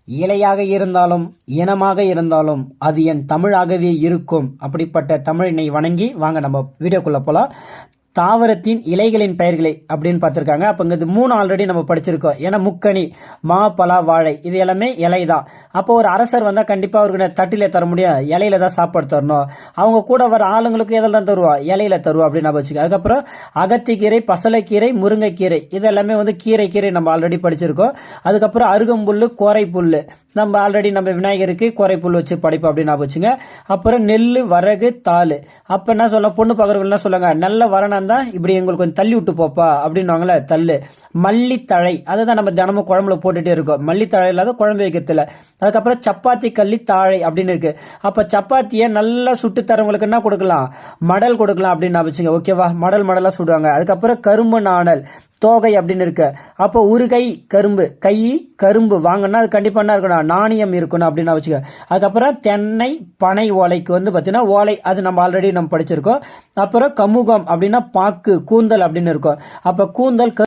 இலையாக இருந்தாலும் இனமாக இருந்தாலும் அது என் தமிழாகவே இருக்கும். அப்படிப்பட்ட தமிழினை வணங்கி வாங்க நம்ம வீடியோக்குள்ள போலாம். தாவரத்தின் இலைகளின் பெயர்களை அப்படின்னு பார்த்துருக்காங்க. அப்போ இங்கே 3 ஆல்ரெடி நம்ம படிச்சிருக்கோம். ஏன்னா முக்கணி, மா, பலா, வாழை இது எல்லாமே இலை தான். அப்போ ஒரு அரசர் வந்தால் கண்டிப்பாக அவருக்கு தட்டிலே தர முடியும், இலையில தான் சாப்பாடு தரணும். அவங்க கூட வர ஆளுங்களுக்கு எதில் தான் தருவா, இலையில தருவா அப்படின்னு நம்ம வச்சுக்கோங்க. அதுக்கப்புறம் அகத்திக்கீரை, பசலைக்கீரை, முருங்கைக்கீரை இது எல்லாமே கீரை நம்ம ஆல்ரெடி படிச்சிருக்கோம். அதுக்கப்புறம் அருகம்புல், கோரைப்புல் நம்ம ஆல்ரெடி நம்ம விநாயகருக்கு கோரைப்புல் வச்சு படிப்போம் அப்படின்னு நான் வச்சுங்க. அப்புறம் நெல், வரகு, தாள். அப்போ என்ன சொல்ல, பொண்ணு பார்க்குறவங்க என்ன சொல்லுங்க, நல்ல வரணும் தான் இப்படி எங்களுக்கு கொஞ்சம் தள்ளி விட்டு போப்பா அப்படின்னுவாங்களே தள்ளு. மல்லித்தழை அதுதான் நம்ம தினமும் குழம்புல போட்டுகிட்டே இருக்கோம். மல்லித்தழை இல்லாத குழம்பு வைக்கிறதுல. அதுக்கப்புறம் சப்பாத்தி கள்ளி தாழை அப்படின்னு இருக்கு. அப்போ சப்பாத்தியை நல்லா சுட்டு தரவங்களுக்கு என்ன கொடுக்கலாம், மடல் கொடுக்கலாம் அப்படின்னு நான் வச்சுங்க. ஓகேவா, மடலாக சுடுவாங்க. அதுக்கப்புறம் கரும்பு நாணல் தோகை அப்படின்னு இருக்கு. அப்போ உருகை கரும்பு, கை கரும்பு வாங்கினா அது கண்டிப்பாக என்ன இருக்கணும், நாணயம் இருக்கணும் அப்படின்னு வச்சுக்க. அதுக்கப்புறம் தென்னை பனை ஓலைக்கு பார்த்தீங்கன்னா ஓலை, அது நம்ம ஆல்ரெடி நம்ம படிச்சிருக்கோம். அப்புறம் கமுகம் அப்படின்னா பாக்கு, கூந்தல் அப்படின்னு இருக்கும். அப்போ கூந்தல்